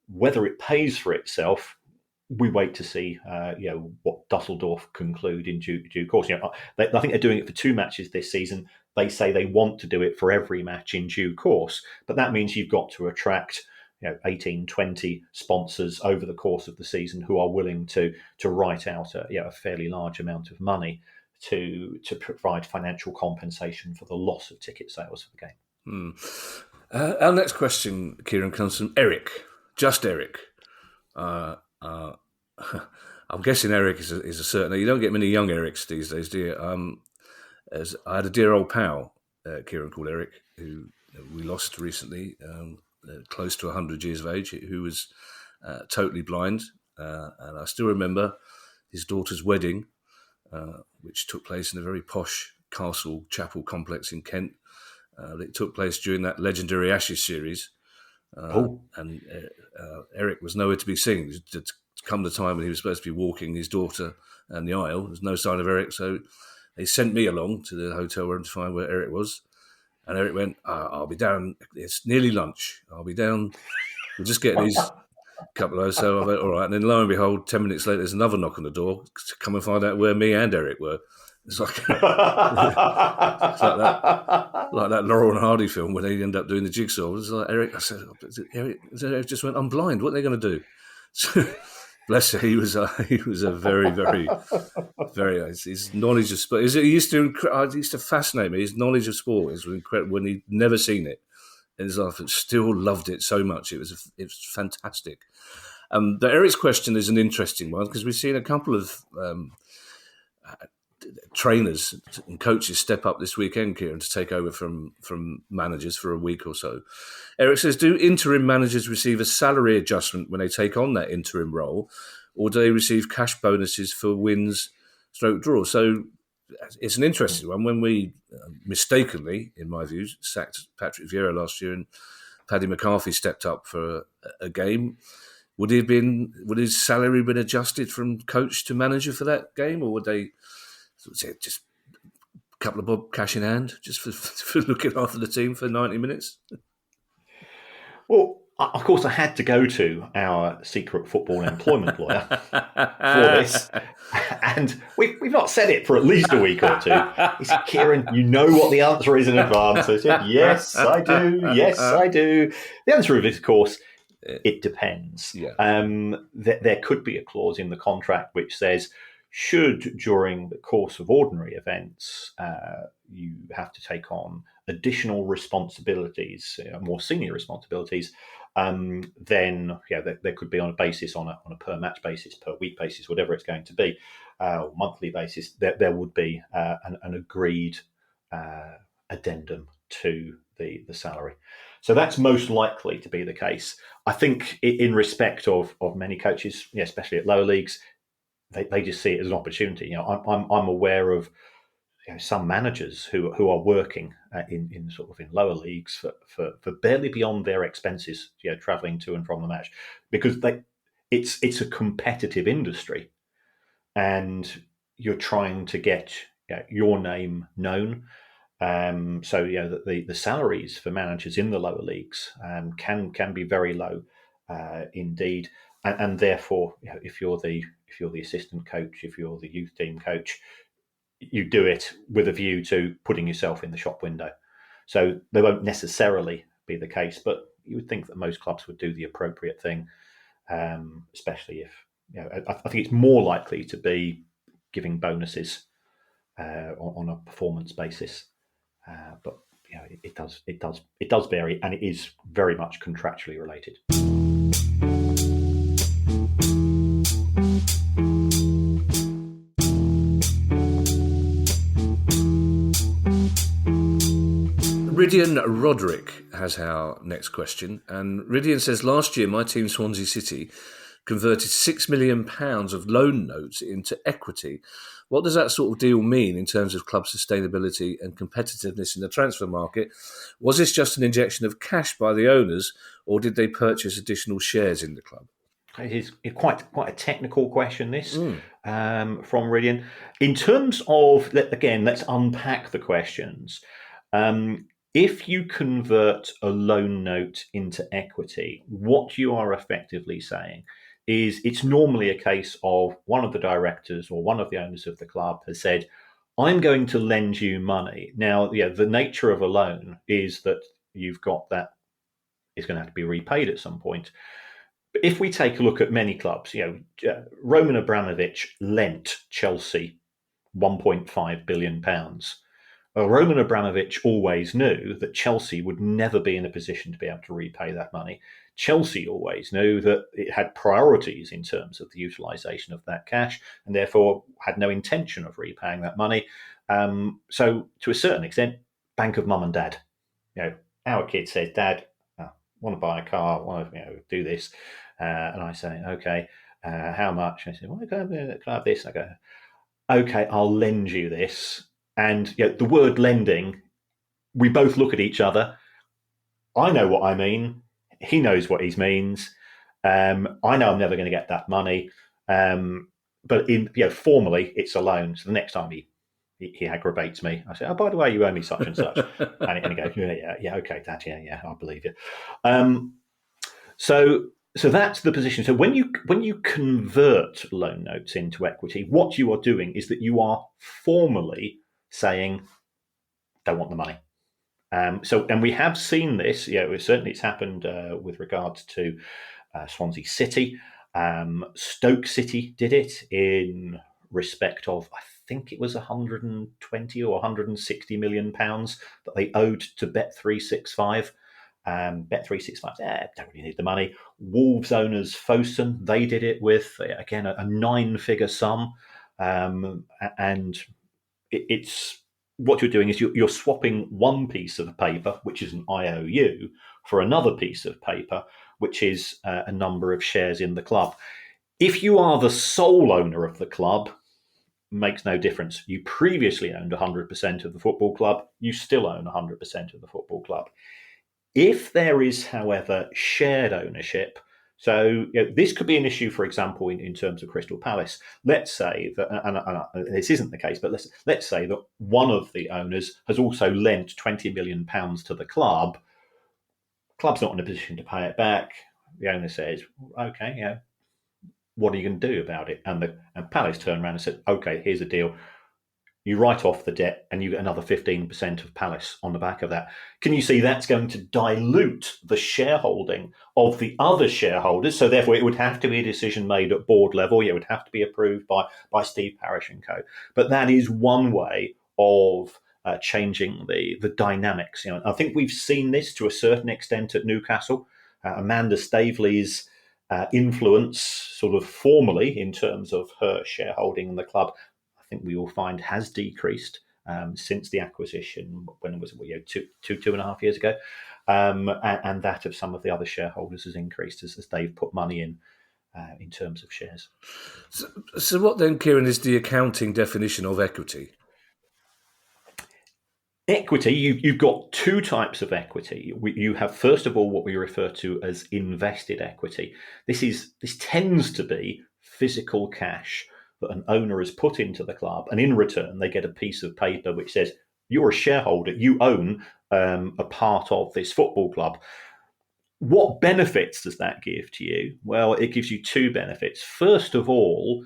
E: Whether it pays for itself, we wait to see what Dusseldorf conclude in due course. I think they're doing it for 2 matches this season. They say they want to do it for every match in due course, but that means you've got to attract 18, 20 sponsors over the course of the season who are willing to write out a fairly large amount of money to provide financial compensation for the loss of ticket sales for the game.
D: Our next question, Kieran, comes from Eric. Just Eric. I'm guessing Eric is a certain. You don't get many young Erics these days, do you? As I had a dear old pal, Kieran, called Eric, who we lost recently, close to 100 years of age, who was totally blind, and I still remember his daughter's wedding, which took place in a very posh castle chapel complex in Kent. It took place during that legendary Ashes series. And Eric was nowhere to be seen. To come the time when he was supposed to be walking his daughter down the aisle, there was no sign of Eric, so they sent me along to the hotel room to find where Eric was. And Eric went, I'll be down, it's nearly lunch, I'll be down, we'll just get these couple of those. So I went, all right. And then lo and behold, 10 minutes later, there's another knock on the door to come and find out where me and Eric were. It's like, it's like that Laurel and Hardy film when they end up doing the jigsaw. It's like, Eric, I said, Eric just went, I'm blind. What are they going to do? So, bless him. He was a very, very, very. His knowledge of sport. It used to fascinate me. His knowledge of sport is incredible. When he'd never seen it in his life, and still loved it so much. It was fantastic. But Eric's question is an interesting one because we've seen a couple of trainers and coaches step up this weekend, Kieran, to take over from managers for a week or so. Eric says, do interim managers receive a salary adjustment when they take on that interim role, or do they receive cash bonuses for wins / draw? So it's an interesting one. When we mistakenly, in my view, sacked Patrick Vieira last year and Paddy McCarthy stepped up for a game, would his salary been adjusted from coach to manager for that game, or would they just a couple of bob cash in hand just for looking after the team for 90 minutes?
E: Well, of course, I had to go to our secret football employment lawyer for this, and we've not said it for at least a week or two. He said, Kieran, you know what the answer is in advance. I said, yes, I do. Yes, I do. The answer is, of course, it depends.
D: Yeah.
E: There could be a clause in the contract which says, should during the course of ordinary events you have to take on additional responsibilities, more senior responsibilities, then there could be on a per match basis, per week basis, whatever it's going to be, or monthly basis, there would be an agreed addendum to the salary. So that's most likely to be the case. I think in respect of many coaches, especially at lower leagues, they just see it as an opportunity. I'm aware of some managers who are working in lower leagues for barely beyond their expenses, travelling to and from the match, because it's a competitive industry, and you're trying to get your name known. So the salaries for managers in the lower leagues can be very low indeed, and therefore, if you're the assistant coach, if you're the youth team coach, you do it with a view to putting yourself in the shop window. So they won't necessarily be the case, but you would think that most clubs would do the appropriate thing, especially if I think it's more likely to be giving bonuses on a performance basis. But it does vary, and it is very much contractually related.
D: Ridian Roderick has our next question, and Ridian says, last year my team Swansea City converted £6 million of loan notes into equity. What does that sort of deal mean in terms of club sustainability and competitiveness in the transfer market? Was this just an injection of cash by the owners, or did they purchase additional shares in the club?
E: It is quite a technical question, this, from Ridian. In terms of, let's unpack the questions. If you convert a loan note into equity, what you are effectively saying is it's normally a case of one of the directors or one of the owners of the club has said, I'm going to lend you money. Now, the nature of a loan is that you've got that is going to have to be repaid at some point. But if we take a look at many clubs, Roman Abramovich lent Chelsea £1.5 billion. Roman Abramovich always knew that Chelsea would never be in a position to be able to repay that money. Chelsea always knew that it had priorities in terms of the utilisation of that cash, and therefore had no intention of repaying that money. So, to a certain extent, bank of mum and dad. Our kid says, "Dad, I want to buy a car. I want to do this," and I say, "Okay, how much?" And I say, "Well, can I have this?" I go, "Okay, I'll lend you this." And the word lending, we both look at each other. I know what I mean. He knows what he means. I know I'm never going to get that money. But formally, it's a loan. So the next time he aggravates me, I say, "Oh, by the way, you owe me such and such." and he goes, yeah, okay, Dad, yeah, I believe you. So that's the position. So when you convert loan notes into equity, what you are doing is that you are formally saying, don't want the money. And we have seen this. Certainly it's happened with regards to Swansea City. Stoke City did it in respect of, I think it was 120 or 160 million pounds that they owed to Bet365. Bet365 don't really need the money. Wolves owners Fosun, they did it with, again, a 9-figure sum. And it's what you're doing is you're swapping one piece of paper, which is an IOU, for another piece of paper, which is a number of shares in the club. If you are the sole owner of the club, makes no difference. You previously owned 100% of the football club, you still own 100% of the football club. If there is, however, shared ownership, so this could be an issue, for example, in terms of Crystal Palace. Let's say that, and this isn't the case, but let's say that one of the owners has also lent £20 million to the club. Club's not in a position to pay it back. The owner says, okay, what are you going to do about it? And Palace turned around and said, okay, here's a deal. You write off the debt and you get another 15% of Palace on the back of that. Can you see that's going to dilute the shareholding of the other shareholders? So therefore, it would have to be a decision made at board level. It would have to be approved by Steve Parish and co. But that is one way of changing the dynamics. I think we've seen this to a certain extent at Newcastle. Amanda Staveley's influence, sort of formally in terms of her shareholding in the club, I think we will find has decreased since the acquisition, when it was 2.5 years ago, and that of some of the other shareholders has increased as they've put money in terms of shares.
D: So what then, Kieran, is the accounting definition of equity?
E: Equity, you've got two types of equity. You have, first of all, what we refer to as invested equity. This tends to be physical cash that an owner has put into the club, and in return they get a piece of paper which says you're a shareholder, you own a part of this football club. What benefits does that give to you? Well, it gives you two benefits. First of all,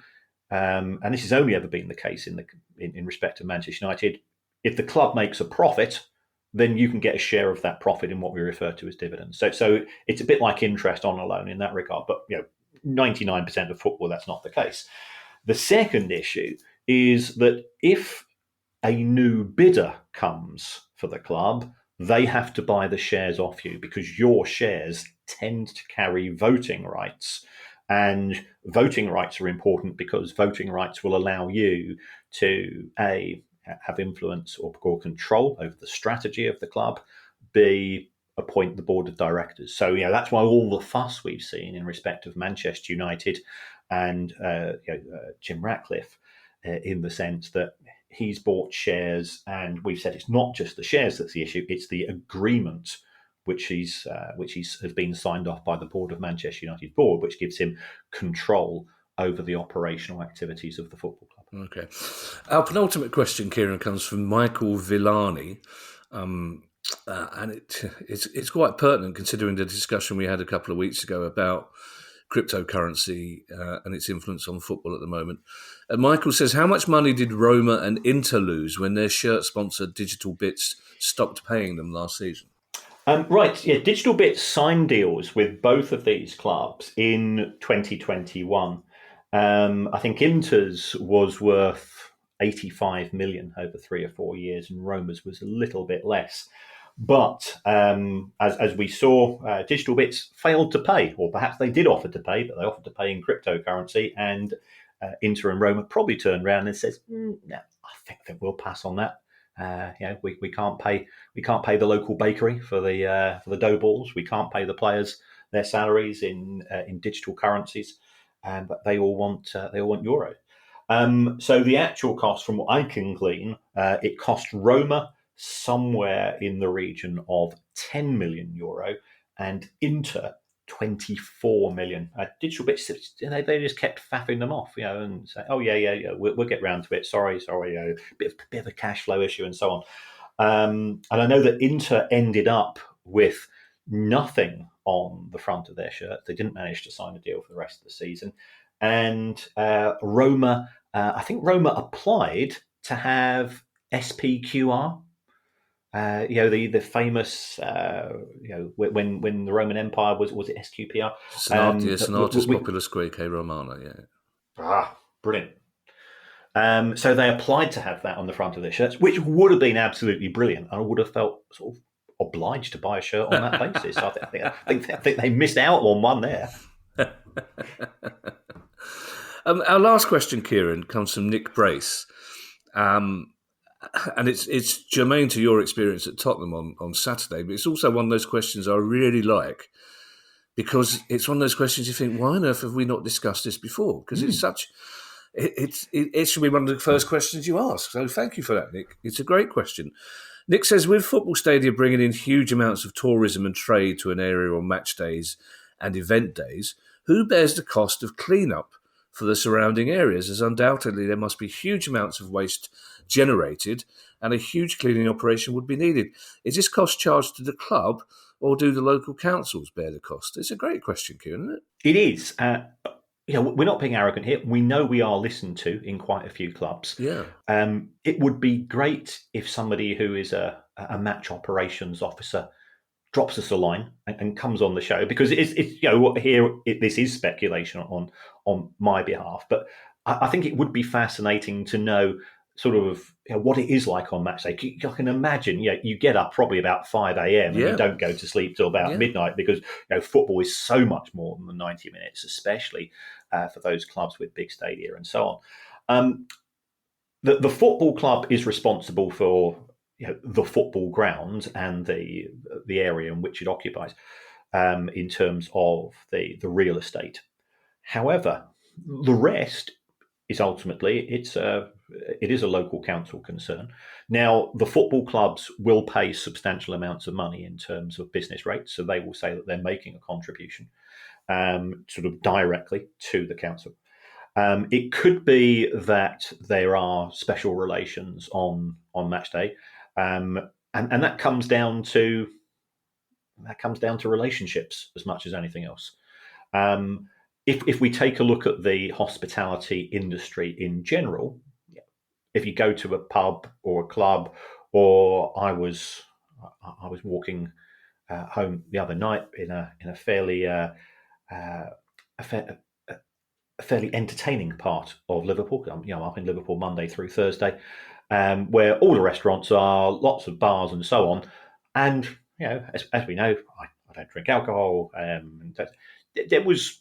E: and this has only ever been the case in respect to Manchester United, if the club makes a profit, then you can get a share of that profit in what we refer to as dividends. So it's a bit like interest on a loan in that regard, but 99% of football, that's not the case. The second issue is that if a new bidder comes for the club, they have to buy the shares off you, because your shares tend to carry voting rights. And voting rights are important because voting rights will allow you to, A, have influence or control over the strategy of the club, B, appoint the board of directors. So that's why all the fuss we've seen in respect of Manchester United and Jim Ratcliffe, in the sense that he's bought shares, and we've said it's not just the shares that's the issue; it's the agreement which has been signed off by the board of Manchester United board, which gives him control over the operational activities of the football club.
D: Okay. Our penultimate question, Kieran, comes from Michael Villani. And it's quite pertinent considering the discussion we had a couple of weeks ago about cryptocurrency and its influence on football at the moment. And Michael says, how much money did Roma and Inter lose when their shirt sponsor Digitalbits stopped paying them last season?
E: Right, yeah. Digitalbits signed deals with both of these clubs in 2021. I think Inter's was worth 85 million over 3 or 4 years, and Roma's was a little bit less. But as we saw, Digitalbits failed to pay, or perhaps they did offer to pay, but they offered to pay in cryptocurrency, and Interim Roma probably turned around and says, "No, I think that we'll pass on that. We can't pay the local bakery for the dough balls. We can't pay the players their salaries in digital currencies, but they all want euro." So the actual cost, from what I can glean, it cost Roma somewhere in the region of 10 million euro, and Inter 24 million. Digitalbits, they just kept faffing them off, and say, "Oh yeah, we'll get round to it. Sorry, bit of a cash flow issue," and so on. And I know that Inter ended up with nothing on the front of their shirt. They didn't manage to sign a deal for the rest of the season. And Roma, I think Roma applied to have SPQR. The famous, when the Roman Empire was it SQPR?
D: Senatus Populusque Romana, yeah.
E: Brilliant. So they applied to have that on the front of their shirts, which would have been absolutely brilliant. I would have felt sort of obliged to buy a shirt on that basis. I think they missed out on one there.
D: Our last question, Kieran, comes from Nick Brace. and it's germane to your experience at Tottenham on Saturday, but it's also one of those questions I really like, because it's one of those questions you think, why on earth have we not discussed this before? Because it's such... It should be one of the first questions you ask. So thank you for that, Nick. It's a great question. Nick says, with football stadia bringing in huge amounts of tourism and trade to an area on match days and event days, who bears the cost of clean-up for the surrounding areas? As undoubtedly there must be huge amounts of waste generated and a huge cleaning operation would be needed. Is this cost charged to the club, or do the local councils bear the cost? It's a great question, Kieran, isn't it?
E: It is. We're not being arrogant here. We know we are listened to in quite a few clubs.
D: Yeah.
E: It would be great if somebody who is a match operations officer drops us a line and comes on the show, because it's this is speculation on my behalf, but I think it would be fascinating to know sort of what it is like on match day. I can imagine, you get up probably about 5 a.m. and you don't go to sleep till about midnight, because football is so much more than the 90 minutes, especially for those clubs with big stadia and so on. The football club is responsible for the football ground and the area in which it occupies, in terms of the real estate. However, the rest is ultimately it is a local council concern. Now, the football clubs will pay substantial amounts of money in terms of business rates, so they will say that they're making a contribution, sort of directly to the council. It could be that there are special relations on match day, and that comes down to relationships as much as anything else. If we take a look at the hospitality industry in general, if you go to a pub or a club, or I was walking home the other night in a fairly fairly entertaining part of Liverpool. I'm up in Liverpool Monday through Thursday, where all the restaurants are, lots of bars and so on. And as we know, I don't drink alcohol. There was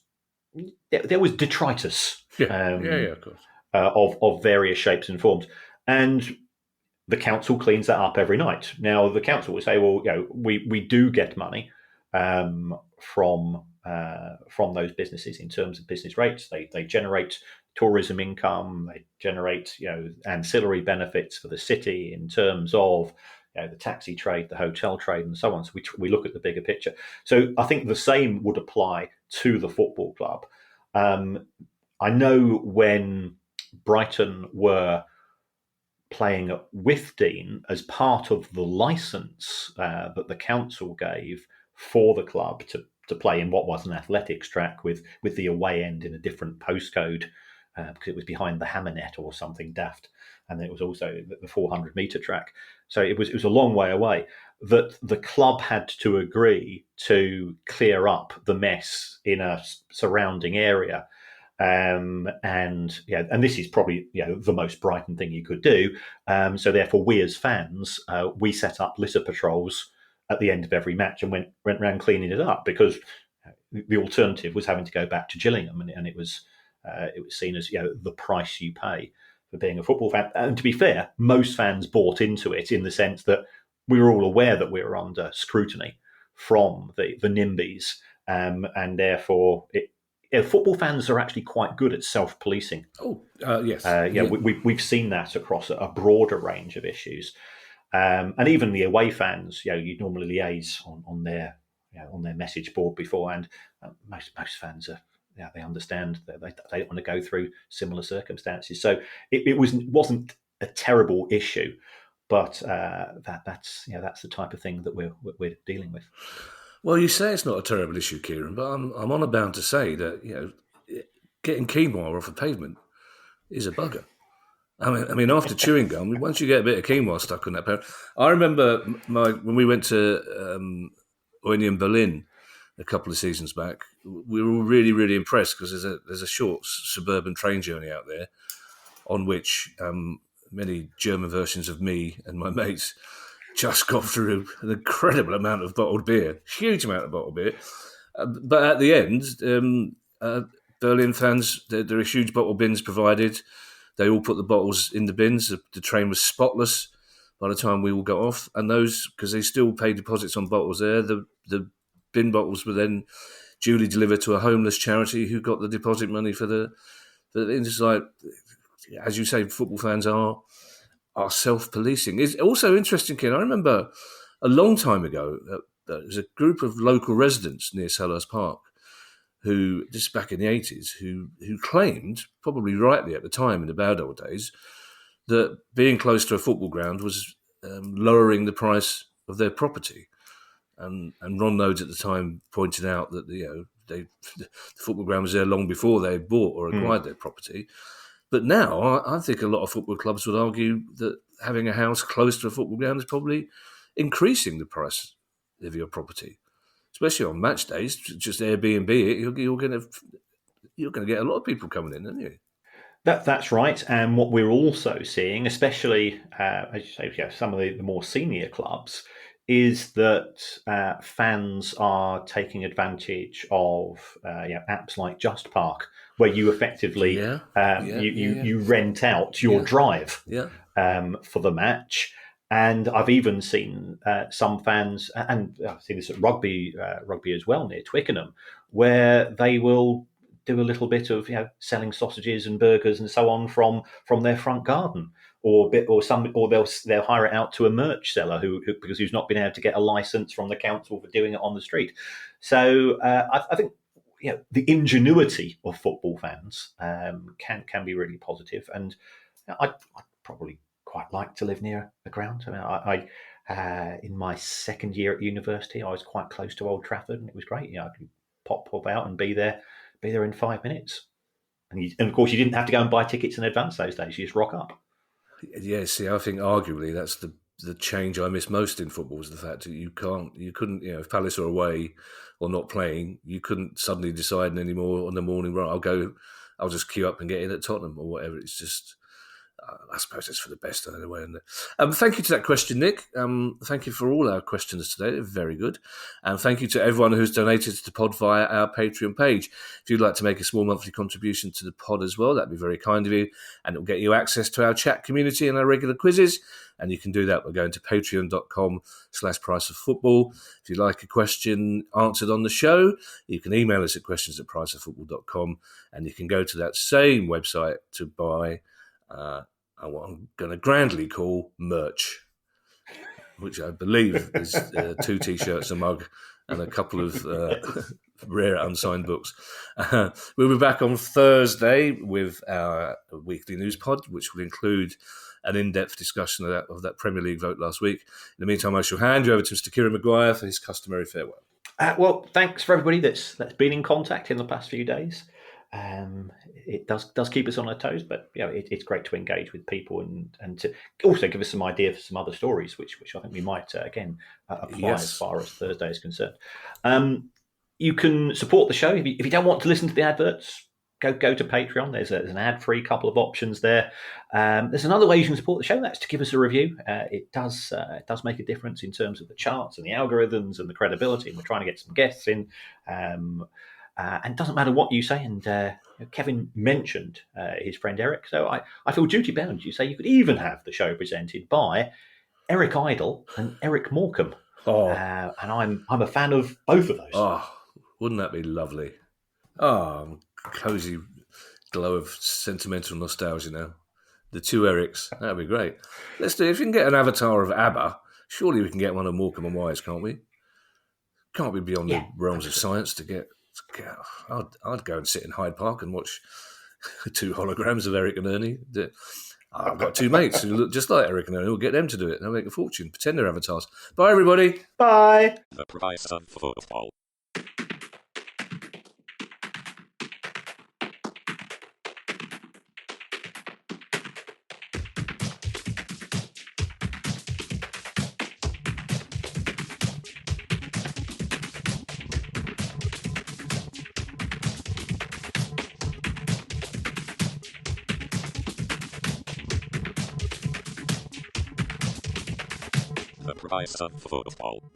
E: detritus,
D: of course,
E: of various shapes and forms, and the council cleans that up every night. Now, the council will say, well, we do get money from those businesses in terms of business rates. They generate tourism income. They generate ancillary benefits for the city in terms of the taxi trade, the hotel trade, and so on. So we look at the bigger picture. So I think the same would apply to the football club. I know when Brighton were playing with Dean, as part of the license that the council gave for the club to play in what was an athletics track with the away end in a different postcode, because it was behind the Hammernet or something daft, and then it was also the 400-meter track. So it was a long way away. That the club had to agree to clear up the mess in a surrounding area. And this is probably the most Brighton thing you could do. So therefore, we as fans, we set up litter patrols at the end of every match and went around cleaning it up, because the alternative was having to go back to Gillingham, and it was seen as the price you pay for being a football fan. And to be fair, most fans bought into it in the sense that we were all aware that we were under scrutiny from the NIMBYs, and therefore football fans are actually quite good at self-policing.
D: Oh, yes.
E: We've seen that across a broader range of issues. And even the away fans, you normally liaise on their message board beforehand. Most fans are, they understand that they don't want to go through similar circumstances. So it wasn't a terrible issue, but that's the type of thing that we're dealing with.
D: Well, you say it's not a terrible issue, Kieran, but I'm on bound to say that getting quinoa off a pavement is a bugger. I mean, after chewing gum, once you get a bit of quinoa stuck on that pavement, I remember when we went to Union Berlin a couple of seasons back, we were really, really impressed, because there's a short suburban train journey out there on which many German versions of me and my mates just got through an incredible amount of bottled beer, huge amount of bottled beer. But at the end, Berlin fans, there are huge bottle bins provided. they all put the bottles in the bins. The train was spotless by the time we all got off, and those, because they still pay deposits on bottles there, the bin bottles were then duly delivered to a homeless charity who got the deposit money for the. It's like, as you say, football fans are self-policing. It's also interesting, Ken. I remember a long time ago, there was a group of local residents near Selhurst Park who, just back in the 80s, who claimed, probably rightly at the time in the bad old days, that being close to a football ground was lowering the price of their property. And Ron Nodes at the time pointed out that the football ground was there long before they had bought or acquired their property. But now I think a lot of football clubs would argue that having a house close to a football ground is probably increasing the price of your property, especially on match days. Just Airbnb it, you're going to get a lot of people coming in, aren't you?
E: That's right. And what we're also seeing, especially as you say, some of the more senior clubs, is that fans are taking advantage of apps like Just Park, where you effectively you rent out your drive for the match. And I've even seen some fans, and I've seen this at rugby as well near Twickenham, where they will do a little bit of selling sausages and burgers and so on from their front garden, or they'll hire it out to a merch seller who's not been able to get a license from the council for doing it on the street. So I think the ingenuity of football fans can be really positive, and I'd probably quite like to live near a ground. I mean, I in my second year at university, I was quite close to Old Trafford, and it was great. I could pop out and be there in 5 minutes. And of course, you didn't have to go and buy tickets in advance those days. You just rock up.
D: Yeah, see, I think arguably that's the change I miss most in football, is the fact that you couldn't, if Palace are away or not playing, you couldn't suddenly decide anymore on the morning, right, I'll just queue up and get in at Tottenham or whatever. It's just, I suppose it's for the best anyway. Thank you to that question, Nick. Thank you for all our questions today. They're very good. And thank you to everyone who's donated to the pod via our Patreon page. If you'd like to make a small monthly contribution to the pod as well, that'd be very kind of you. And it'll get you access to our chat community and our regular quizzes. And you can do that by going to patreon.com/priceoffootball. If you'd like a question answered on the show, you can email us at questions@priceoffootball.com. And you can go to that same website to buy what I'm going to grandly call merch, which I believe is 2 T-shirts, a mug, and a couple of rare unsigned books. We'll be back on Thursday with our weekly news pod, which will include an in-depth discussion of that Premier League vote last week. In the meantime, I shall hand you over to Mr. Kieran Maguire for his customary farewell.
E: Well, thanks for everybody that's been in contact in the past few days. It does keep us on our toes, but it's great to engage with people and to also give us some idea for some other stories, which I think we might again apply as far as Thursday is concerned. You can support the show if you don't want to listen to the adverts. Go to Patreon. There's an ad-free couple of options there. There's another way you can support the show. That's to give us a review. It does make a difference in terms of the charts and the algorithms and the credibility. And we're trying to get some guests in. And it doesn't matter what you say. And Kevin mentioned his friend Eric. So I feel duty-bound. You say you could even have the show presented by Eric Idle and Eric Morecambe. And I'm a fan of both of those.
D: Oh, wouldn't that be lovely? Oh, cozy glow of sentimental nostalgia now. The two Erics, that'd be great. Let's do. If you can get an avatar of ABBA, surely we can get one of Morecambe and Wise, can't we? Can't be beyond the realms of science to get. I'd go and sit in Hyde Park and watch 2 holograms of Eric and Ernie. I've got 2 mates who look just like Eric and Ernie. We'll get them to do it. They'll make a fortune. Pretend they're avatars. Bye, everybody.
E: Bye.
F: The price of football. The price of football.